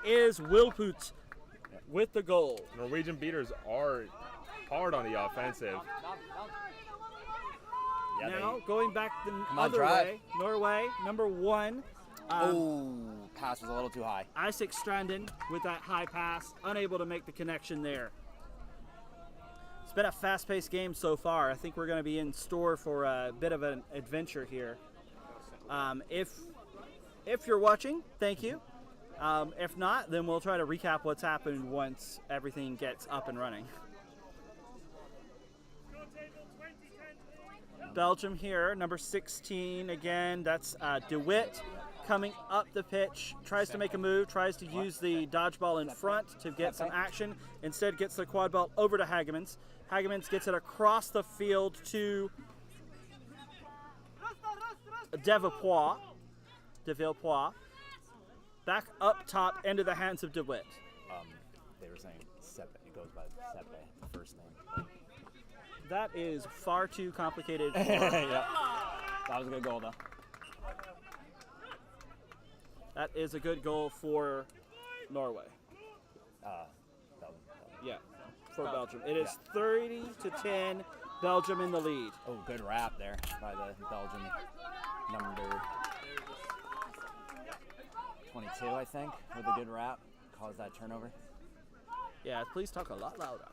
is Wilput with the goal. Norwegian beaters are hard on the offensive. Yeah, Now going back the on, other drive. way, Norway, number 1. Pass was a little too high. Isaac Stranden with that high pass, unable to make the connection there. It's been a fast-paced game so far. I think we're going to be in store for a bit of an adventure here. If you're watching, thank you. If not, then we'll try to recap what's happened once everything gets up and running. Belgium here, number 16 again. That's DeWitt coming up the pitch, tries to make a move, tries to use the dodgeball in front to get some action. Instead gets the quad ball over to Hagemans. Hagemans gets it across the field to Devillepoix. Back up top into the hands of DeWitt. They were saying Sepe. It goes by Sepe, the first name. That is far too complicated. Yeah. That was a good goal, though. That is a good goal for Norway. Belgium. Yeah, for Belgium. It is 30-10, Belgium in the lead. Oh, good wrap there by the Belgian number 22, I think, with a good wrap. Caused that turnover. Yeah, please talk a lot louder.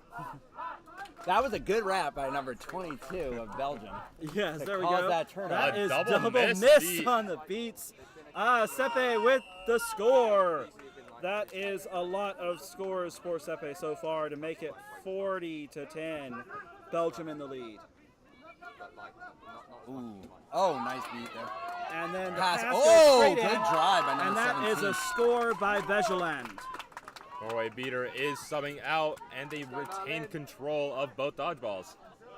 That was a good wrap by number 22 of Belgium. Yes, to there we cause go. that turnover. That is double miss beat. on the beats. Sepe with the score. That is a lot of scores for Sepe so far to make it 40-10. Belgium in the lead. Ooh. Oh, nice beat there. And then the Pass. pass goes Oh, straight good in, drive by number and that 17. is a score by Begeland. Norway beater is subbing out, and they retain control of both dodgeballs.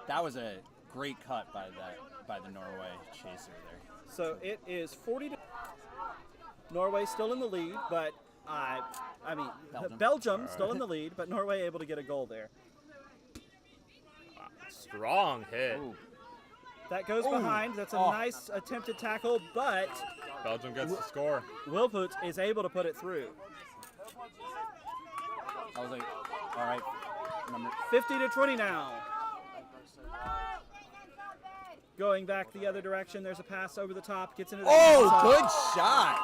That was a great cut by the Norway chaser there. So it is 40 to Norway still in the lead, but Belgium still in the lead, but Norway able to get a goal there. Strong hit. Ooh. That goes behind. That's a nice attempted tackle, but Belgium gets the score. Wilput is able to put it through. I was like, all right, number 50-20 now. Going back the other direction, there's a pass over the top, gets into the good shot.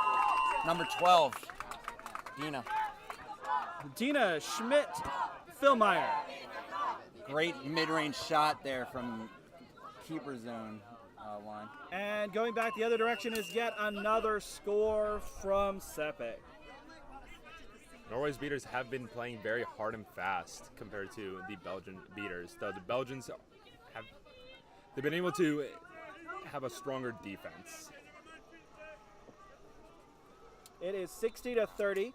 Number 12, Dina Schmidt-Philmeyer. Great mid-range shot there from keeper zone line. And going back the other direction is yet another score from Sepe. Norway's beaters have been playing very hard and fast compared to the Belgian beaters. Though the Belgians they've been able to have a stronger defense. It is 60-30.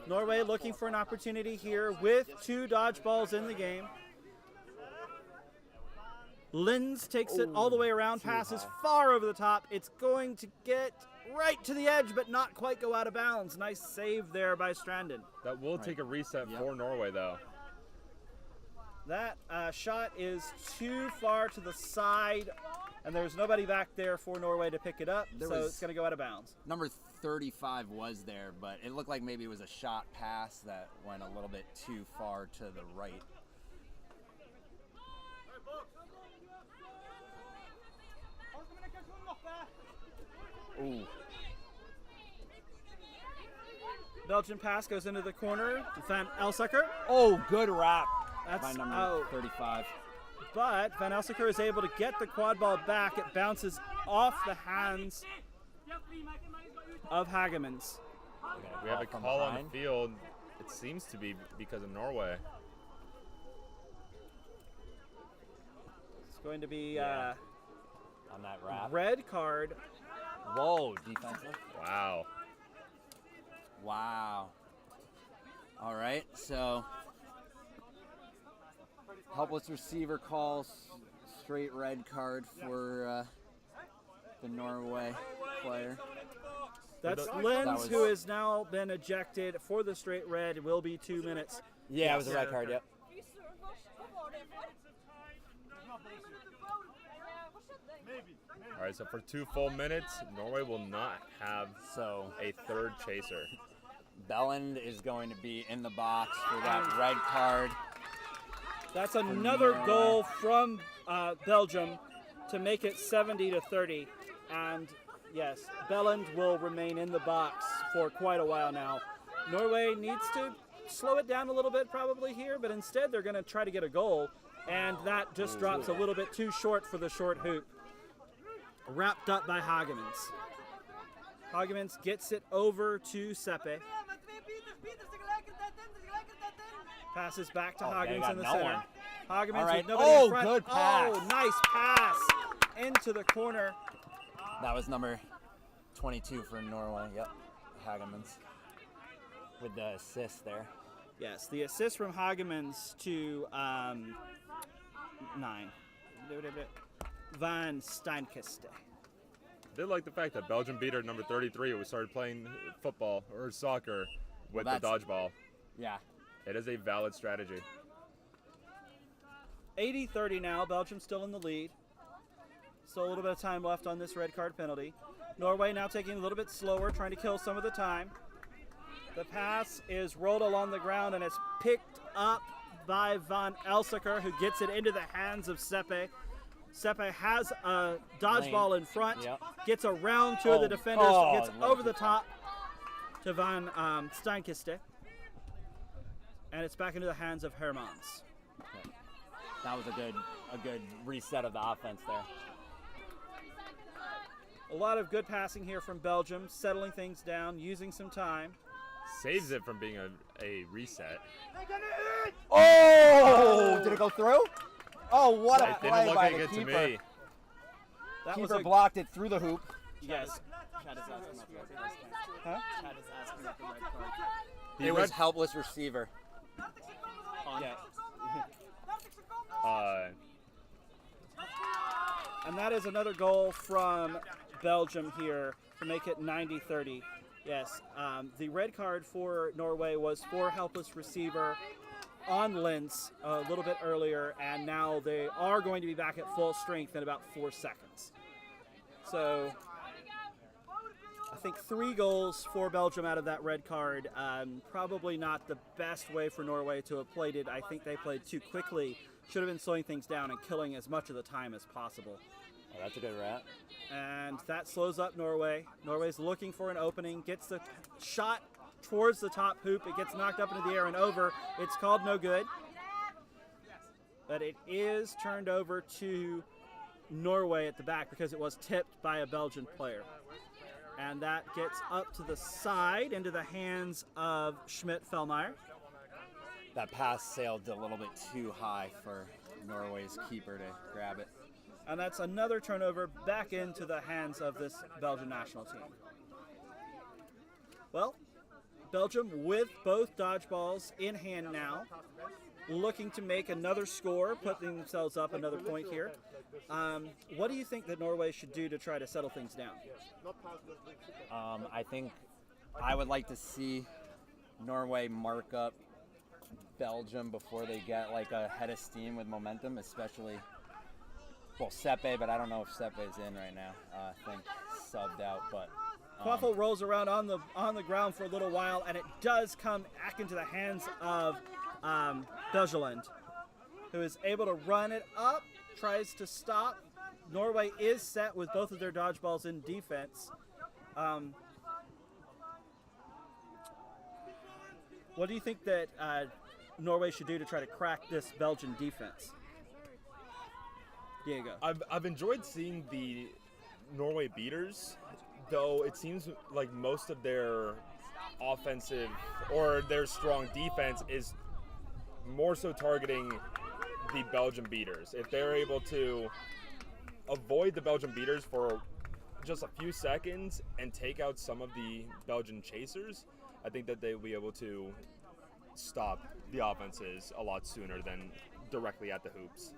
Norway looking for an opportunity here with 2 dodgeballs in the game. Linz takes it all the way around, passes far over the top. It's going to get right to the edge, but not quite go out of bounds. Nice save there by Stranden. That will take a reset for Norway, though. That shot is too far to the side, and there's nobody back there for Norway to pick it up, so it's going to go out of bounds. Number 35 was there, but it looked like maybe it was a shot pass that went a little bit too far to the right. Ooh. Belgian pass goes into the corner. Van Elsecker. Oh, good wrap That's by number out. 35. But Van Elsecker is able to get the quad ball back. It bounces off the hands of Hagemans. We have a call on the field. It seems to be because of Norway. It's going to be on that wrap. red card. Whoa, defensive. Wow. Wow. All right, so helpless receiver calls, straight red card for the Norway player. That's Linz, who has now been ejected for the straight red. It will be 2 minutes. Yeah, it was a red card, yep. All right, so for 2 full minutes, Norway will not have a third chaser. Belland is going to be in the box for that red card. That's another goal from Belgium to make it 70-30. And yes, Belland will remain in the box for quite a while now. Norway needs to slow it down a little bit probably here, but instead they're going to try to get a goal, and that just drops a little bit too short for the short hoop. Wrapped up by Hagemans. Hagemans gets it over to Sepe. Passes back to Hagemans in the center. Hagemans with nobody in front. Good pass. Oh, nice pass into the corner. That was number 22 for Norway. Yep, Hagemans with the assist there. Yes, the assist from Hagemans to 9. Van Steinkiste. I did like the fact that Belgium beater number 33 who started playing football or soccer with the dodgeball. Yeah. It is a valid strategy. 80-30 now. Belgium still in the lead. Still a little bit of time left on this red card penalty. Norway now taking a little bit slower, trying to kill some of the time. The pass is rolled along the ground and it's picked up by Van Elseker, who gets it into the hands of Sepe. Sepe has a dodgeball in front, gets around two of the defenders, gets over the top to Van Steinkiste, and it's back into the hands of Hermans. That was a good reset of the offense there. A lot of good passing here from Belgium, settling things down, using some time. Saves it from being a reset. Oh! Did it go through? Oh, what a play didn't look by like the it keeper. to me. That was Keeper blocked it through the hoop. Yes. Huh? It was helpless receiver. Yeah. Uh, And that is another goal from Belgium here to make it 90-30. Yes, the red card for Norway was for helpless receiver on Lentz a little bit earlier, and now they are going to be back at full strength in about 4 seconds. So I think 3 goals for Belgium out of that red card. Probably not the best way for Norway to have played it. I think they played too quickly. Should have been slowing things down and killing as much of the time as possible. Oh, that's a good rat. And that slows up Norway. Norway's looking for an opening, gets the shot towards the top hoop. It gets knocked up into the air and over. It's called no good. But it is turned over to Norway at the back because it was tipped by a Belgian player. And that gets up to the side into the hands of Schmidt-Fellmeyer. That pass sailed a little bit too high for Norway's keeper to grab it. And that's another turnover back into the hands of this Belgian national team. Well, Belgium with both dodgeballs in hand now, looking to make another score, putting themselves up another point here. What do you think that Norway should do to try to settle things down? I think I would like to see Norway mark up Belgium before they get like a head of steam with momentum, especially, well, Sepe, but I don't know if Sepe's in right now. I think subbed out, but Quadball rolls around on the ground for a little while, and it does come back into the hands of Belgeland, who is able to run it up, tries to stop. Norway is set with both of their dodgeballs in defense. What do you think that Norway should do to try to crack this Belgian defense? Diego. I've enjoyed seeing the Norway beaters, though it seems like most of their offensive or their strong defense is more so targeting the Belgian beaters. If they're able to avoid the Belgian beaters for just a few seconds and take out some of the Belgian chasers, I think that they'll be able to stop the offenses a lot sooner than directly at the hoops.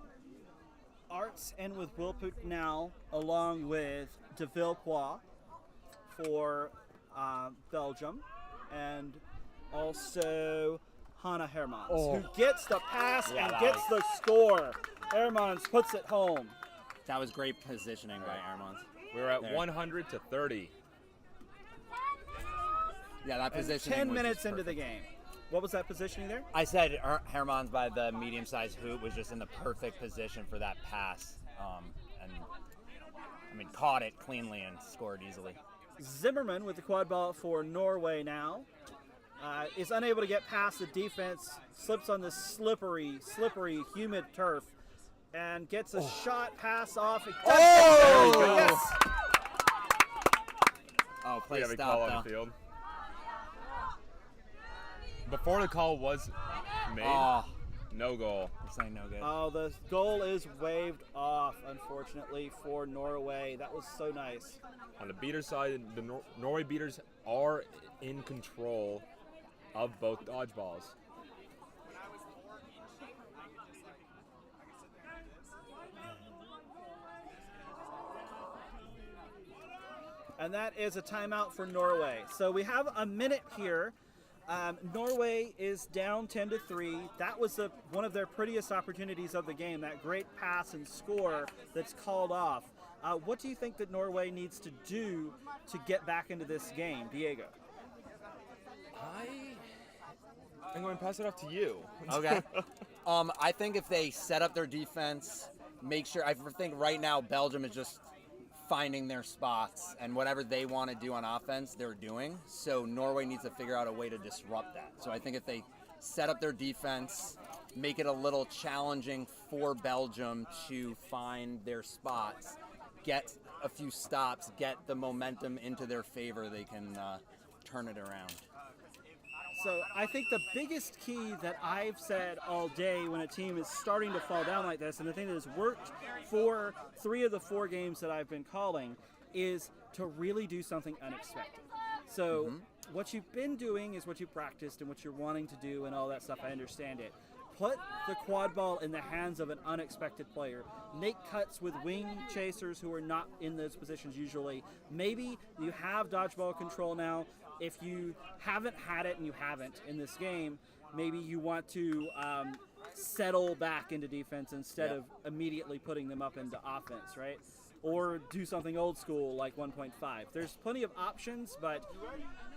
Arts and with Wilput now, along with de Villepoix for Belgium, and also Hannah Hermans, who gets the pass and gets the score. Hermans puts it home. that was great positioning by Hermans. We're at 100-30. Yeah, that And positioning 10 was minutes just into the perfect. game. What was that positioning there? I said Herman's by the medium-sized hoop was just in the perfect position for that pass, and I mean caught it cleanly and scored easily. Zimmerman with the quad ball for Norway now. Is unable to get past the defense, slips on the slippery, humid turf, and gets a shot pass off. Oh! There you go. Yes! Oh, play We have a stop call on though. the field. Before the call was made, Oh, no goal. this ain't no good. Oh, the goal is waved off, unfortunately, for Norway. That was so nice. On the beater side, the Norway beaters are in control of both dodgeballs. And that is a timeout for Norway. So we have a minute here. Norway is down 10-3. That was one of their prettiest opportunities of the game, that great pass and score that's called off. What do you think that Norway needs to do to get back into this game, Diego? I'm going to pass it off to you. Okay. I think if they set up their defense, make sure. I think right now Belgium is just finding their spots, and whatever they want to do on offense, they're doing. So Norway needs to figure out a way to disrupt that. So I think if they set up their defense, make it a little challenging for Belgium to find their spots, get a few stops, get the momentum into their favor, they can turn it around. So I think the biggest key that I've said all day when a team is starting to fall down like this, and the thing that has worked for 3 of the 4 games that I've been calling, is to really do something unexpected. So what you've been doing is what you practiced and what you're wanting to do and all that stuff. I understand it. Put the quad ball in the hands of an unexpected player. Make cuts with wing chasers who are not in those positions usually. Maybe you have dodgeball control now. If you haven't had it, and you haven't in this game, maybe you want to settle back into defense instead of immediately putting them up into offense, right? Or do something old school like 1.5. There's plenty of options, but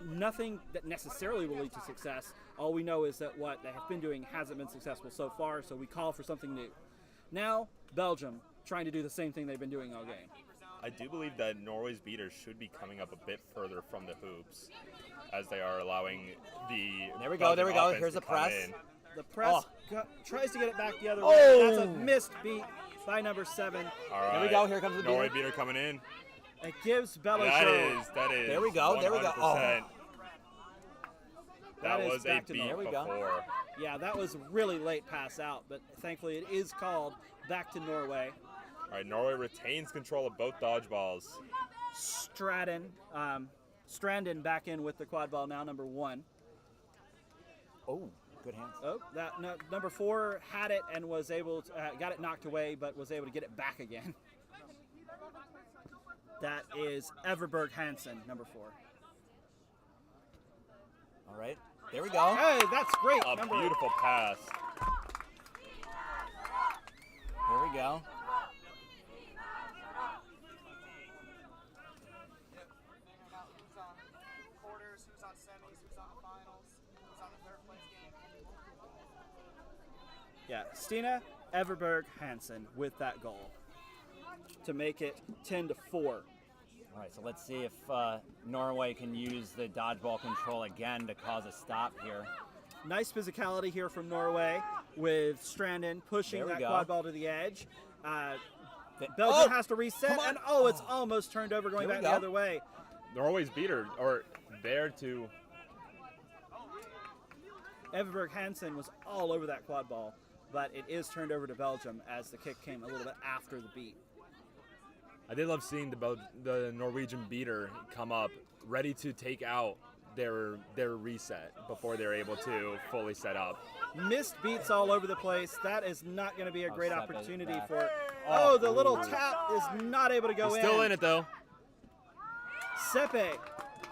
nothing that necessarily will lead to success. All we know is that what they have been doing hasn't been successful so far, so we call for something new. Now, Belgium trying to do the same thing they've been doing all game. I do believe that Norway's beaters should be coming up a bit further from the hoops, as they are allowing the There we go. offense Here's to the come press. in. The press tries to get it back the other way. That's a missed beat by number 7. All right. There we go. Here comes the Norway beater. beater coming in. It gives Belgium. That is. There we go, there we go. 100%. That That is was a back to beat There we go. before. Yeah, that was really late pass out, but thankfully it is called back to Norway. All right, Norway retains control of both dodgeballs. Strandon back in with the quad ball now, number 1. Oh, good hands. Oh, number 4 had it and was able to, got it knocked away, but was able to get it back again. That is Everberg Hansen, number 4. All right. There we go. Hey, that's great. A beautiful pass. Here we go. Yeah, Stina Everberg Hansen with that goal to make it 10-4. All right, so let's see if Norway can use the dodgeball control again to cause a stop here. Nice physicality here from Norway with Strandon pushing There we that go. quad ball to the edge. Belgium has to reset, and it's almost turned over going Here we back the go. other way. Norway's beater are there to. Everberg Hansen was all over that quad ball, but it is turned over to Belgium as the kick came a little bit after the beat. I did love seeing the Norwegian beater come up, ready to take out their reset before they're able to fully set up. Missed beats all over the place. That is not going to be a great Sepe opportunity back. for. Oh, the little tap is not able to go He's in. still in it though. Sepe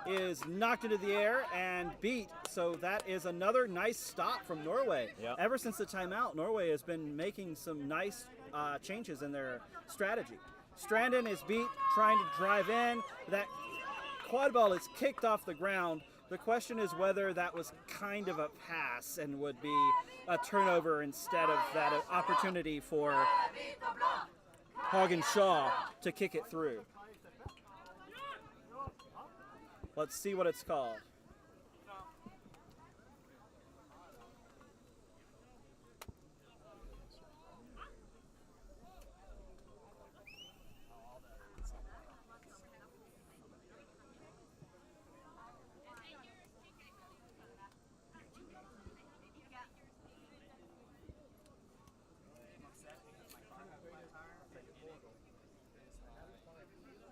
is knocked into the air and beat. So that is another nice stop from Norway. Yep. Ever since the timeout, Norway has been making some nice changes in their strategy. Strandon is beat, trying to drive in. That quad ball is kicked off the ground The question is whether that was kind of a pass and would be a turnover instead of that opportunity for Shaw to kick it through. Let's see what it's called.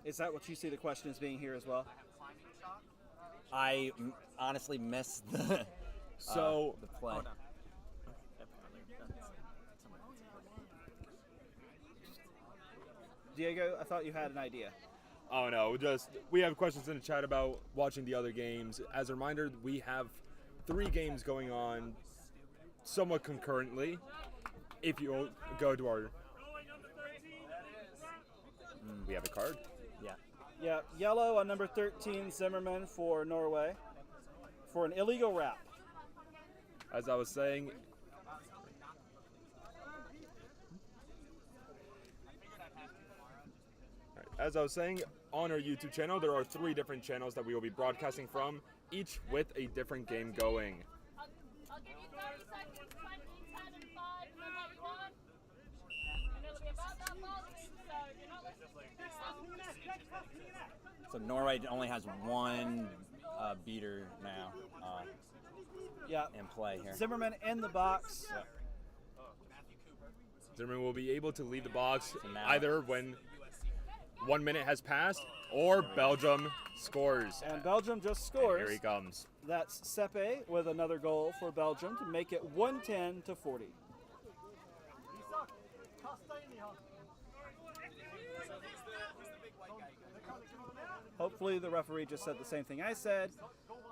Is that what you see the question as being here as well? I honestly missed the the play. Oh, no. Diego, I thought you had an idea. Oh no, we have questions in the chat about watching the other games. As a reminder, we have 3 games going on somewhat concurrently. If you go to our... We have a card. Yeah. Yeah, yellow on number 13, Zimmerman for Norway, for an illegal wrap. As I was saying, on our YouTube channel, there are 3 different channels that we will be broadcasting from, each with a different game going. I'll give you 30 seconds, 20, 10, and 5, and then let you on. And it'll be about that volume, so if you're not listening to So Norway only has 1 beater now in play here. Zimmerman in the box. Yep. Zimmerman will be able to leave the box now- either when 1 minute has passed or Belgium scores. And Belgium just scores. Here he comes. That's Sepe with another goal for Belgium to make it 110 to 40. Hopefully the referee just said the same thing I said.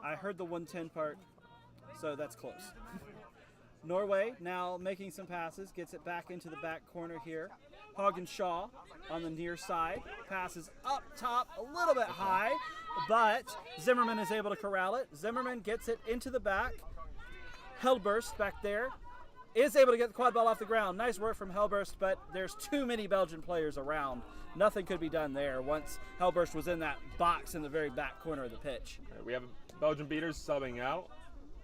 I heard the 110 part, so that's close. Norway now making some passes, gets it back into the back corner here. Shaw on the near side, passes up top a little bit high, but Zimmerman is able to corral it. Zimmerman gets it into the back. Hellburst back there is able to get the quad ball off the ground. Nice work from Hellburst, but there's too many Belgian players around. Nothing could be done there once Hellburst was in that box in the very back corner of the pitch. We have Belgian beaters subbing out.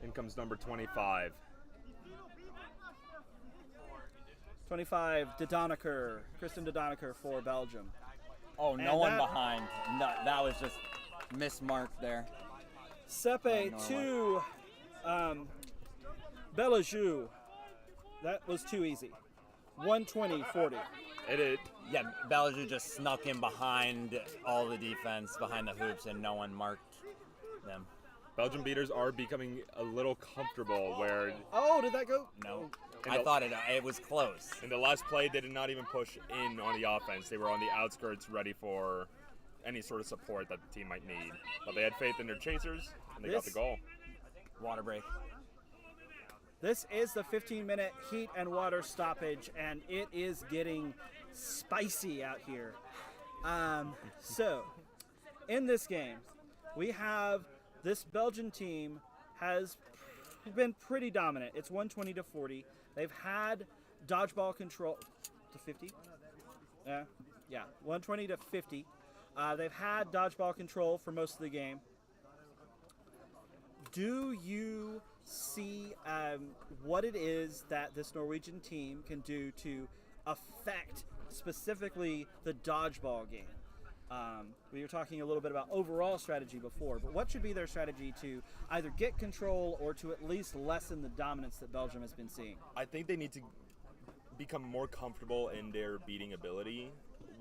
In comes number 25. 25, Kristen Dodoniker for Belgium. Oh, no And one that- behind. No, that was just mismarked there. Sepe to Bellajou. That was too easy. 120-40. It is. Yeah, Belgium just snuck in behind all the defense, behind the hoops, and no one marked them. Belgian beaters are becoming a little comfortable where Oh, did that go? No. And I the- thought it was close. in the last play they did not even push in on the offense. They were on the outskirts ready for any sort of support that the team might need. But they had faith in their chasers and they got the This- goal. Water break. This is the 15-minute heat and water stoppage, and it is getting spicy out here. So, in this game, we have this Belgian team has been pretty dominant. It's 120 to 40. They've had dodgeball control to 50. Yeah, 120 to 50. They've had dodgeball control for most of the game. Do you see what it is that this Norwegian team can do to affect specifically the dodgeball game? We were talking a little bit about overall strategy before, but what should be their strategy to either get control or to at least lessen the dominance that Belgium has been seeing? I think they need to become more comfortable in their beating ability.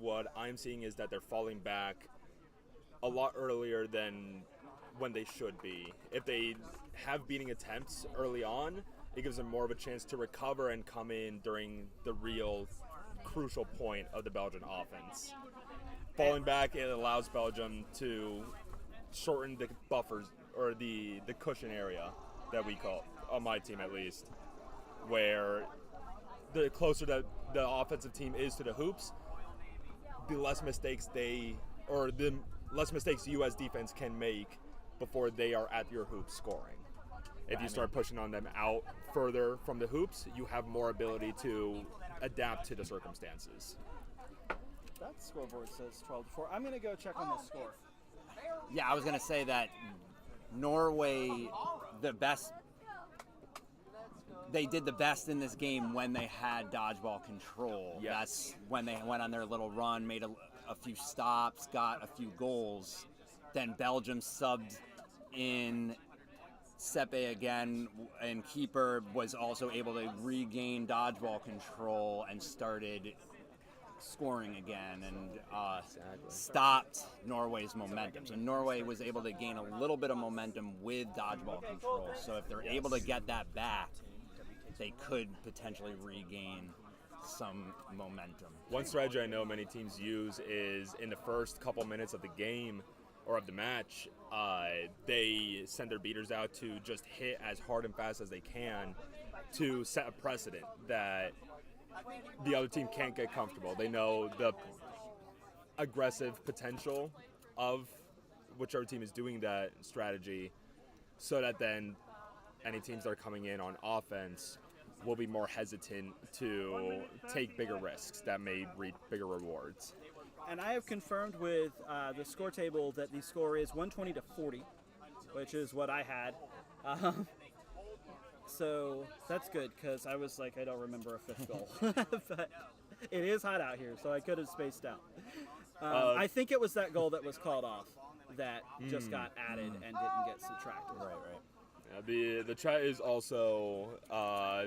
What I'm seeing is that they're falling back a lot earlier than when they should be. If they have beating attempts early on, it gives them more of a chance to recover and come in during the real crucial point of the Belgian offense. Falling back, it allows Belgium to shorten the buffers, or the cushion area that we call, on my team at least, where the closer that the offensive team is to the hoops, the less mistakes the less mistakes U.S. defense can make before they are at your hoop scoring. If you start pushing on them out further from the hoops, you have more ability to adapt to the circumstances. That scoreboard says 12-4. I'm going to go check on the score. Yeah, I was going to say that Norway, they did the best in this game when they had dodgeball control. Yes. That's when they went on their little run, made a few stops, got a few goals. Then Belgium subbed in Sepe again, and keeper was also able to regain dodgeball control and started scoring again and stopped Norway's momentum. So Norway was able to gain a little bit of momentum with dodgeball control. So if they're able to get that back, they could potentially regain some momentum. One strategy I know many teams use is in the first couple minutes of the game or of the match, they send their beaters out to just hit as hard and fast as they can to set a precedent that the other team can't get comfortable. They know the aggressive potential of whichever team is doing that strategy, so that then any teams that are coming in on offense will be more hesitant to take bigger risks that may reap bigger rewards. And I have confirmed with the score table that the score is 120-40, which is what I had. So that's good, because I was like, I don't remember a fifth goal. But it is hot out here, so I could have spaced out. I think it was that goal that was called off that just got added and didn't get subtracted. Right. The chat is also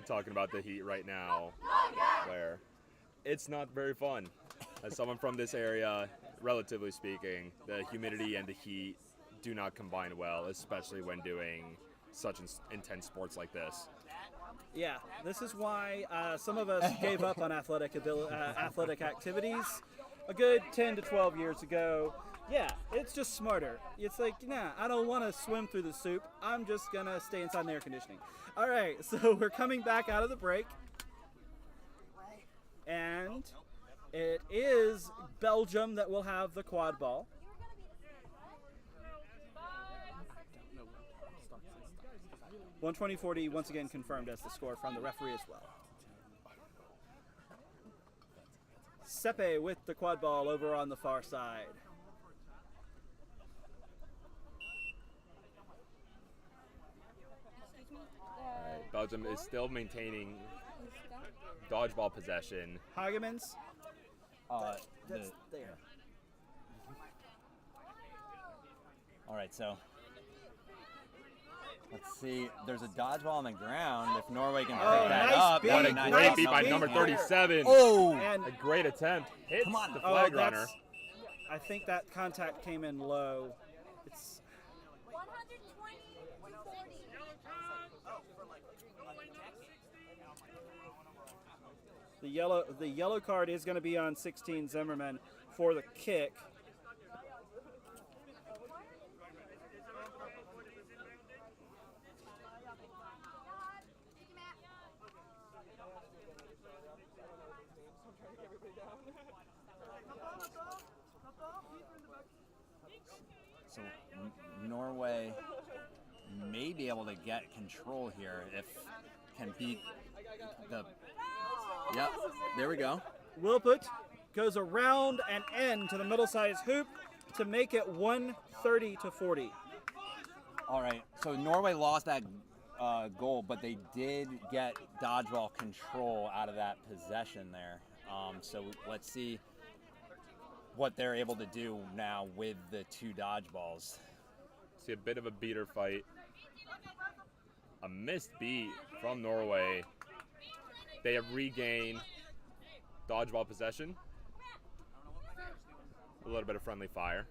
talking about the heat right now, where it's not very fun. As someone from this area, relatively speaking, the humidity and the heat do not combine well, especially when doing such intense sports like this. Yeah, this is why some of us gave up on athletic activities a good 10 to 12 years ago. Yeah, it's just smarter. It's like, nah, I don't want to swim through the soup. I'm just going to stay inside the air conditioning. All right, so we're coming back out of the break. And it is Belgium that will have the quad ball. 120-40 once again confirmed as the score from the referee as well. Sepe with the quad ball over on the far side. Belgium is still maintaining dodgeball possession. Hagemans. That's there. All right, so let's see. There's a dodgeball on the ground. If Norway can pick that nice up, beat. What a nice great beat by beat number there. 37. Oh, And A great attempt. Hits Come on. the flag runner. that's, I think that contact came in low. It's 120-40. the yellow card is going to be on 16 Zimmerman for the kick. so Norway may be able to get control here if can beat the. Yep, there we go. Wilput goes around and end to the middle-sized hoop to make it 130-40. All right, so Norway lost that goal, but they did get dodgeball control out of that possession there. So let's see what they're able to do now with the two dodgeballs. See a bit of a beater fight. A missed beat from Norway. They have regained dodgeball possession. A little bit of friendly fire.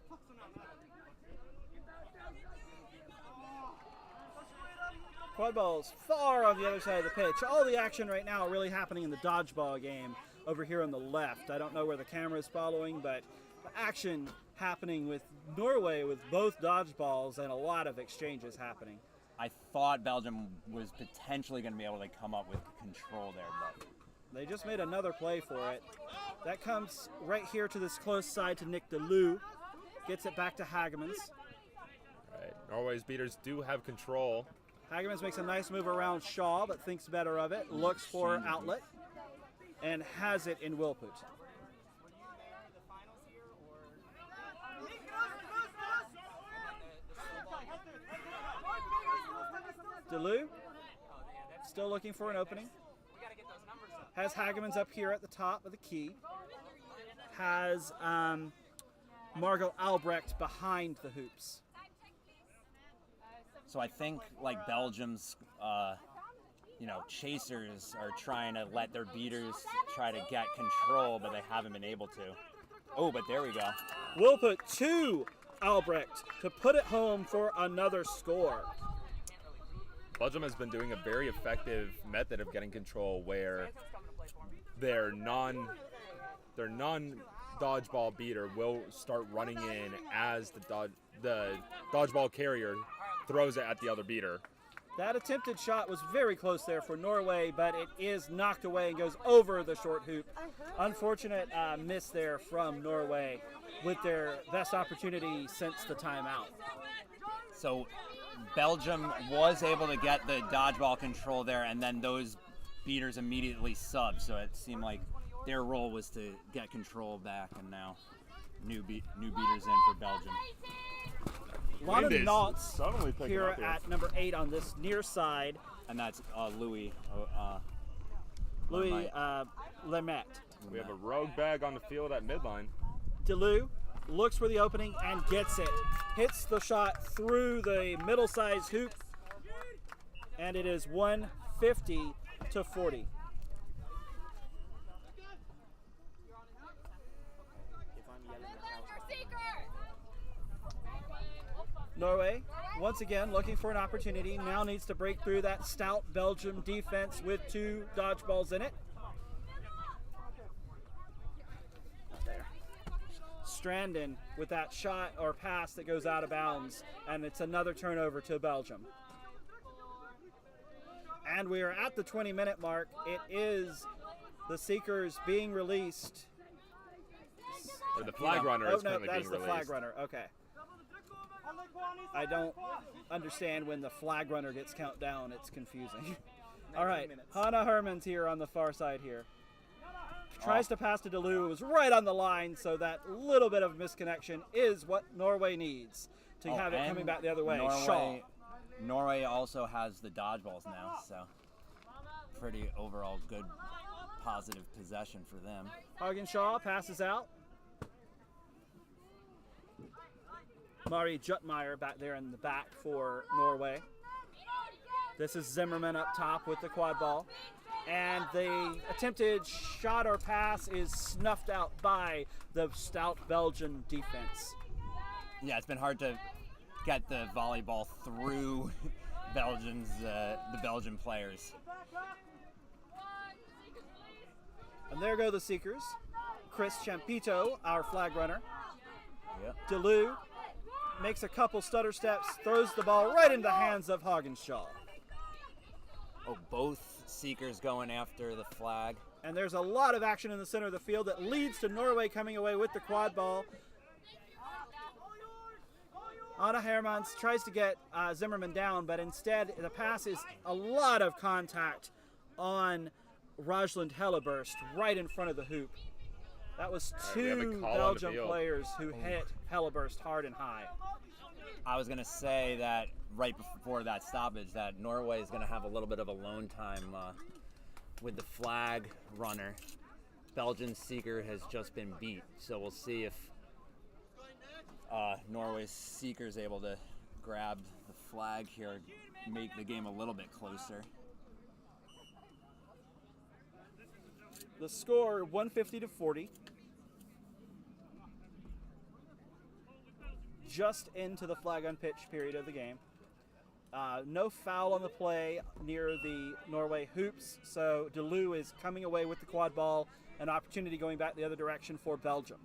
Quad ball's far on the other side of the pitch. All the action right now really happening in the dodgeball game over here on the left. I don't know where the camera is following, but the action happening with Norway with both dodgeballs and a lot of exchanges happening. I thought Belgium was potentially going to be able to come up with control there, but They just made another play for it. That comes right here to this close side to Nick DeLu. Gets it back to Hagemans. Right. Norway's beaters do have control. Hagemans makes a nice move around Shaw, but thinks better of it. Looks for outlet and has it in Wilput. DeLu still looking for an opening. Has Hagemans up here at the top of the key. Has Margot Albrecht behind the hoops. So I think like Belgium's, chasers are trying to let their beaters try to get control, but they haven't been able to. Oh, but there we go. Wilput to Albrecht to put it home for another score. Belgium has been doing a very effective method of getting control where their non-dodgeball beater will start running in as the dodgeball carrier throws it at the other beater. That attempted shot was very close there for Norway, but it is knocked away and goes over the short hoop. Unfortunate miss there from Norway with their best opportunity since the timeout. So Belgium was able to get the dodgeball control there, and then those beaters immediately subbed. So it seemed like their role was to get control back, and now new beaters in for Belgium. A lot of Wind is knots suddenly picking here up here. at number 8 on this near side. And that's Louis. Louis Lemaitre. We have a rogue bag on the field at midline. DeLu looks for the opening and gets it. Hits the shot through the middle-sized hoop, and it is 150 to 40. Norway, once again, looking for an opportunity, now needs to break through that stout Belgium defense with 2 dodgeballs in it. There. Strandon with that shot or pass that goes out of bounds, and it's another turnover to Belgium. And we are at the 20-minute mark. It is the Seekers being released. Or the flag runner is currently that being is the released. flag runner. Okay. I don't understand when the flag runner gets count down. It's confusing. All right, Hannah Herman's here on the far side here. Tries to pass to DeLu. It was right on the line, so that little bit of misconnection is what Norway needs to have it coming back the other way. Norway also has the dodgeballs now, so pretty overall good positive possession for them. Hagenshaw passes out. Mari Jutmeyer back there in the back for Norway. This is Zimmerman up top with the quad ball. And the attempted shot or pass is snuffed out by the stout Belgian defense. Yeah, it's been hard to get the volleyball through the Belgian players. And there go the Seekers. Chris Champito, our flag runner. Yep. DeLu makes a couple stutter steps, throws the ball right into the hands of Hagenshaw. Oh, both Seekers going after the flag. And there's a lot of action in the center of the field that leads to Norway coming away with the quad ball. Anna Hermans tries to get Zimmerman down, but instead the pass is a lot of contact on Rajland Helleburst right in front of the hoop. That was we have a two call on the Belgium field. players who hit Helleburst hard and high. I was going to say that right before that stoppage that Norway is going to have a little bit of alone time with the flag runner. Belgian Seeker has just been beat, so we'll see if Norway's Seeker is able to grab the flag here, make the game a little bit closer. The score 150 to 40. Just into the flag on pitch period of the game. No foul on the play near the Norway hoops, so DeLu is coming away with the quad ball, an opportunity going back the other direction for Belgium.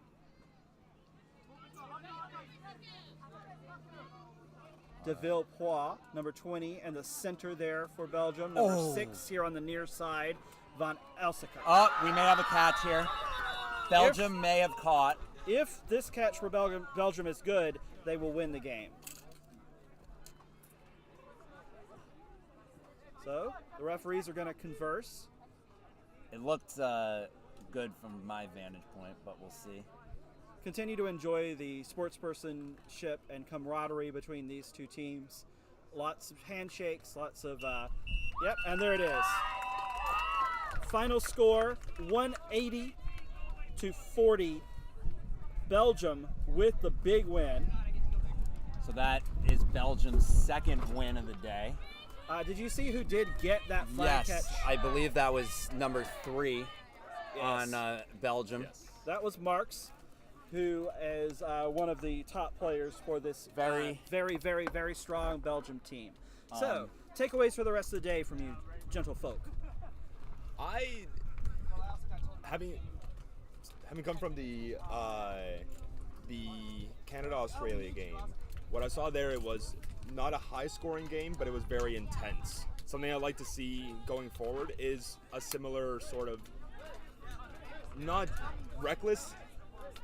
De Villepoix, number 20, and the center there for Belgium. Number 6 here on the near side, Van Elsika. Oh, we may have a catch here. Belgium may have caught. If this catch for Belgium is good, they will win the game. So the referees are going to converse. It looked good from my vantage point, but we'll see. Continue to enjoy the sportspersonship and camaraderie between these two teams. Lots of handshakes, lots of, yep, and there it is. Final score, 180-40. Belgium with the big win. So that is Belgium's second win of the day. Did you see who did get that flag catch? Yes, I believe that was number 3 on Belgium. Yes. That was Marks, who is one of the top players for this very, very strong Belgium team. So, takeaways for the rest of the day from you, gentle folk. Having come from the Canada-Australia game, what I saw there, it was not a high-scoring game, but it was very intense. Something I'd like to see going forward is a similar sort of, not reckless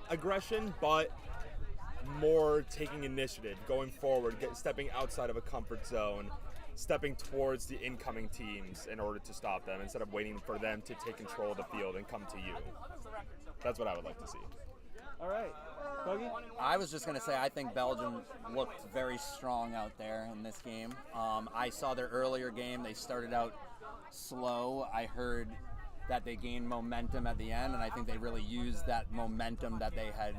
aggression, but more taking initiative, going forward, stepping outside of a comfort zone, stepping towards the incoming teams in order to stop them instead of waiting for them to take control of the field and come to you. That's what I would like to see. All right. Bogey? I was just going to say, I think Belgium looked very strong out there in this game. I saw their earlier game. They started out slow. I heard that they gained momentum at the end, and I think they really used that momentum that they had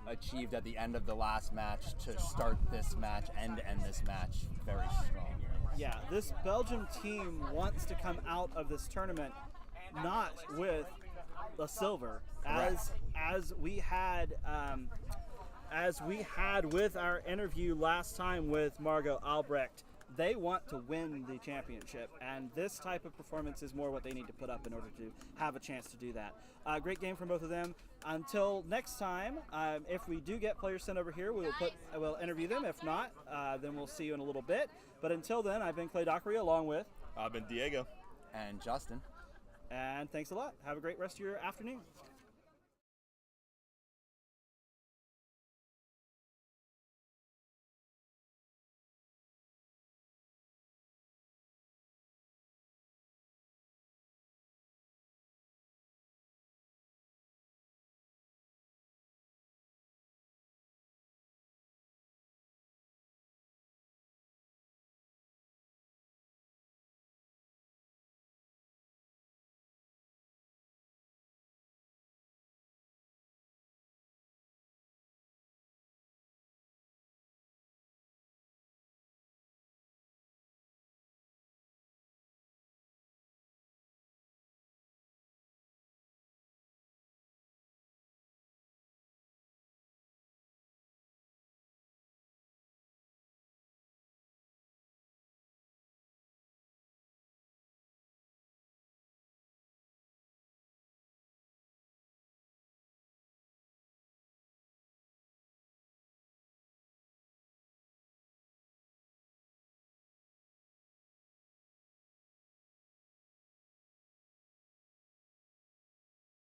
achieved at the end of the last match to start this match and end this match very strong. Yeah, this Belgium team wants to come out of this tournament not with a silver, as we had with our interview last time with Margot Albrecht. They want to win the championship, and this type of performance is more what they need to put up in order to have a chance to do that. Great game from both of them. Until next time, if we do get players sent over here, we'll interview them. If not, then we'll see you in a little bit. But until then, I've been Clay Dockery along with... I've been Diego. And Justin. And thanks a lot. Have a great rest of your afternoon.